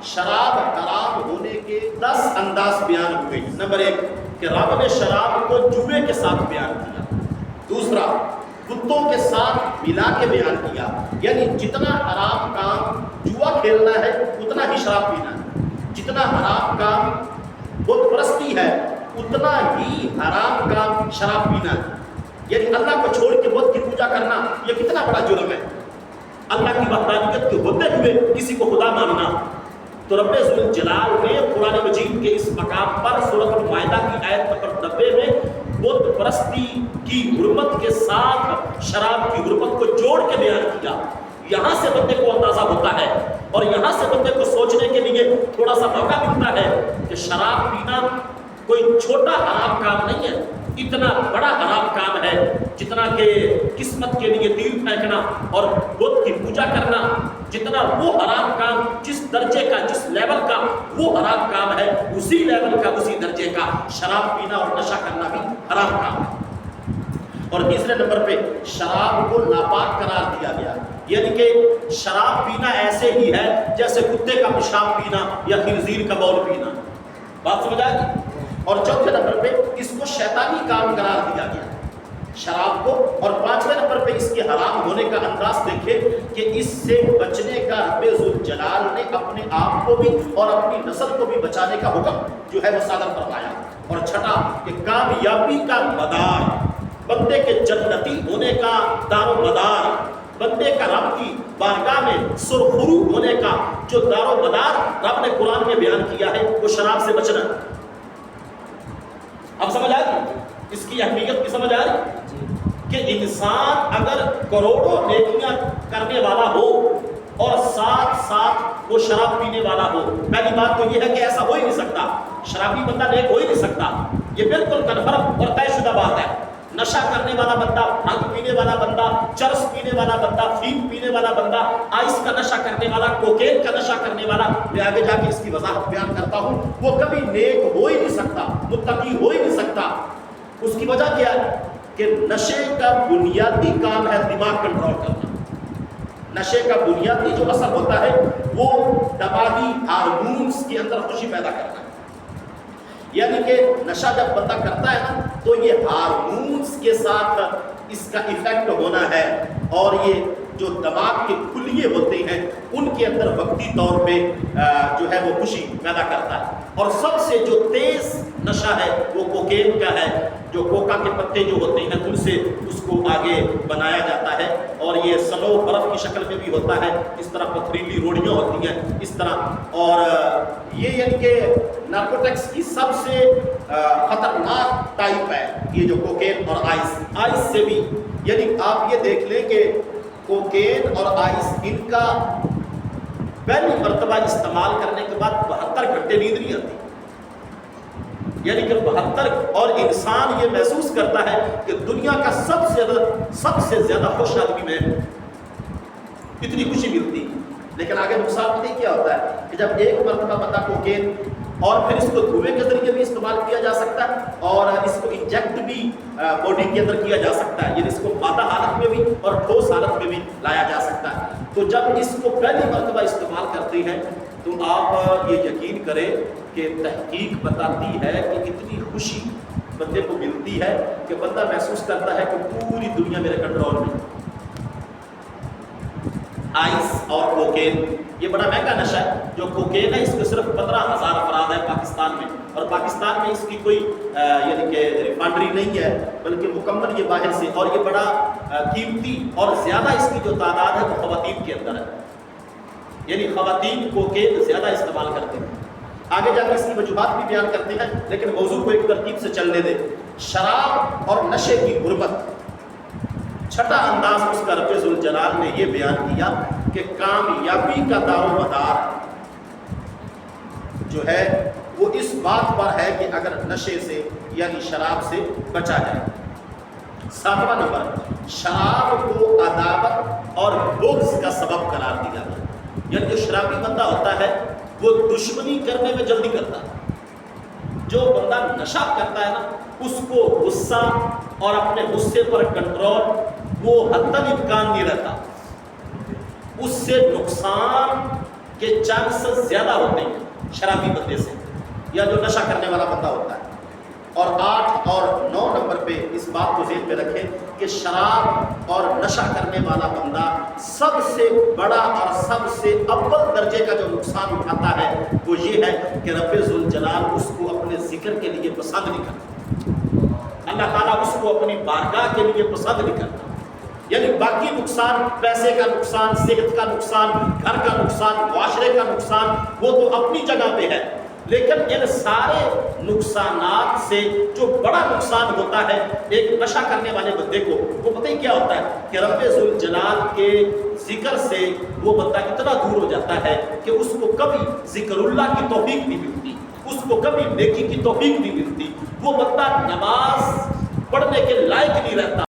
شراب حرام ہونے کے 10 انداز بیان ہوئے. نمبر 1 کہ رب نے شراب کو جوے کے ساتھ بیان کیا. دوسرا کتوں کے ساتھ ملا کے بیان کیا، یعنی جتنا حرام کام جوا کھیلنا ہے اتنا ہی شراب پینا ہے، جتنا حرام کام بت پرستی ہے اتنا ہی حرام کام شراب پینا ہے. یعنی اللہ کو چھوڑ کے بت کی پوجا کرنا یہ کتنا بڑا جرم ہے. اللہ کی وحدانیت کے ہوتے ہوئے کسی کو خدا ماننا. تو رب ذوالجلال نے قرآن مجید کے اس مقام پر سورۃ المائدہ کی آیت نمبر 90 میں بت پرستی کی حرمت کے ساتھ شراب کی حرمت کو جوڑ کے بیان کیا. یہاں سے بندے کو اندازہ ہوتا ہے اور یہاں سے بندے کو سوچنے کے لیے تھوڑا سا موقع ملتا ہے کہ شراب پینا کوئی چھوٹا حرام کام نہیں ہے، اتنا بڑا حرام کام ہے جتنا کہ قسمت کے لیے تیل پھینکنا اور بت کی پوجا کرنا، جتنا وہ حرام کام جس درجے کا جس لیول کا وہ حرام کام ہے اسی لیول کا اسی درجے کا شراب پینا اور نشہ کرنا بھی حرام کام ہے. اور تیسرے نمبر پہ شراب کو ناپاک قرار دیا گیا، یعنی کہ شراب پینا ایسے ہی ہے جیسے کتے کا پیشاب پینا یا خنزیر کا بول پینا. بات سمجھ آئے گی. اور چوتھے نمبر پہ اس کو شیطانی کام قرار دیا گیا شراب کو. اور پانچویں نمبر پہ اس کے حرام ہونے کا انداز دیکھیں کہ اس سے بچنے کا رب ذوالجلال نے اپنے آپ کو بھی اور اپنی نسل کو بھی بچانے کا حکم جو ہے وہ صادر فرمایا. اور چھٹا کہ کامیابی کا مدار، بندے کے جنتی ہونے کا دار و مدار، بندے کا رب کی بارگاہ میں سرخرو ہونے کا جو دار و مدار رب نے قرآن میں بیان کیا ہے وہ شراب سے بچنا. اب سمجھ آ رہی اس کی اہمیت کی سمجھ آ رہی کہ انسان اگر کروڑوں نیکیاں کرنے والا ہو اور ساتھ ساتھ وہ شراب پینے والا ہو، پہلی بات تو یہ ہے کہ ایسا ہو ہی نہیں سکتا. شرابی بندہ نیک ہو ہی نہیں سکتا، یہ بالکل کنفرم اور طے شدہ بات ہے. نشہ کرنے والا بندہ، بھنگ پینے والا بندہ، چرس پینے والا بندہ، فیم پینے والا بندہ، آئس کا نشہ کرنے والا، کوکین کا نشہ کرنے والا، میں آگے جا کے اس کی وضاحت بیان کرتا ہوں، وہ کبھی نیک ہو ہی نہیں سکتا، متقی ہو ہی نہیں سکتا. اس کی وجہ کیا ہے کہ نشے کا بنیادی کام ہے دماغ کنٹرول کرنا. نشے کا بنیادی جو اثر ہوتا ہے وہ دماغی ہارمونز کے اندر خوشی پیدا کرنا ہے. یعنی کہ نشہ جب بندہ کرتا ہے نا تو یہ ہارمونز کے ساتھ اس کا ایفیکٹ ہونا ہے اور یہ جو دماغ کے کلیے ہوتے ہیں ان کے اندر وقتی طور پہ جو ہے وہ خوشی پیدا کرتا ہے. اور سب سے جو تیز نشہ ہے وہ کوکین کا ہے، جو کوکا کے پتے جو ہوتے ہیں ان سے اس کو آگے بنایا جاتا ہے اور یہ سنو برف کی شکل میں بھی ہوتا ہے، اس طرح پتھریلی روڑیاں ہوتی ہیں اس طرح. اور یہ یعنی کہ نارکوٹکس کی سب سے خطرناک ٹائپ ہے یہ جو کوکین اور آئس سے بھی. یعنی آپ یہ دیکھ لیں کہ کوکین اور آئس ان کا پہلی مرتبہ استعمال کرنے کے بعد 72 گھنٹے نیند نہیں آتی. یعنی کہ 72 اور انسان یہ محسوس کرتا ہے کہ دنیا کا سب سے زیادہ خوش آدمی میں ہوں، اتنی خوشی ملتی. لیکن آگے نقصان نہیں کیا ہوتا ہے کہ جب ایک مرتبہ بندہ کوکین اور پھر اس کو دھوئے کے ذریعے بھی استعمال کیا جا سکتا ہے اور اس کو انجیکٹ بھی باڈی کے اندر کیا جا سکتا ہے، یعنی اس کو مادہ حالت میں بھی اور ٹھوس حالت میں بھی لایا جا سکتا ہے. تو جب اس کو پہلی مرتبہ استعمال کرتے ہیں تو آپ یہ یقین کریں کہ تحقیق بتاتی ہے کہ اتنی خوشی بندے کو ملتی ہے کہ بندہ محسوس کرتا ہے کہ پوری دنیا میرے کنٹرول میں. آئس اور کوکین یہ بڑا مہنگا نشہ ہے. جو کوکین ہے اس کو صرف 15,000 افراد ہے پاکستان میں، اور پاکستان میں اس کی کوئی یعنی کہ ریفائنری نہیں ہے بلکہ مکمل یہ باہر سے، اور یہ بڑا قیمتی اور زیادہ اس کی جو تعداد ہے وہ خواتین کے اندر ہے. یعنی خواتین کوکین زیادہ استعمال کرتے ہیں. آگے جا کے اس کی وجوہات بھی بیان کرتے ہیں لیکن موضوع کو ایک ترتیب سے چلنے دیں. شراب اور نشے کی غربت، چھٹا انداز اس کا رب ذوالجلال نے یہ بیان کیا کہ کامیابی کا دار و مدار جو ہے وہ اس بات پر ہے کہ اگر نشے سے یعنی شراب سے بچا جائے. 7واں نمبر، شراب کو عداوت اور بغض کا سبب قرار دیا گیا. یعنی جو شرابی بندہ ہوتا ہے وہ دشمنی کرنے میں جلدی کرتا ہے. جو بندہ نشہ کرتا ہے نا اس کو غصہ اور اپنے غصے پر کنٹرول وہ حتی امکان نہیں رہتا. اس سے نقصان کے چانسز زیادہ ہوتے ہیں شرابی بندے سے یا جو نشہ کرنے والا بندہ ہوتا ہے. اور 8 اور 9 نمبر پہ اس بات کو ذہن میں رکھیں کہ شراب اور نشہ کرنے والا بندہ سب سے بڑا اور سب سے اول درجے کا جو نقصان اٹھاتا ہے وہ یہ ہے کہ رب ذوالجلال اس کو اپنے ذکر کے لیے پسند نہیں کرتا. اللہ تعالیٰ اس کو اپنی بارگاہ کے لیے پسند نہیں کرتا. یعنی باقی نقصان، پیسے کا نقصان، صحت کا نقصان، گھر کا نقصان، معاشرے کا نقصان، وہ تو اپنی جگہ پہ ہے، لیکن ان سارے نقصانات سے جو بڑا نقصان ہوتا ہے ایک نشہ کرنے والے بندے کو، وہ پتہ ہی کیا ہوتا ہے کہ رب ذوالجلال کے ذکر سے وہ بندہ اتنا دور ہو جاتا ہے کہ اس کو کبھی ذکر اللہ کی توفیق نہیں ملتی، اس کو کبھی نیکی کی توفیق نہیں ملتی، وہ بندہ نماز پڑھنے کے لائق نہیں رہتا.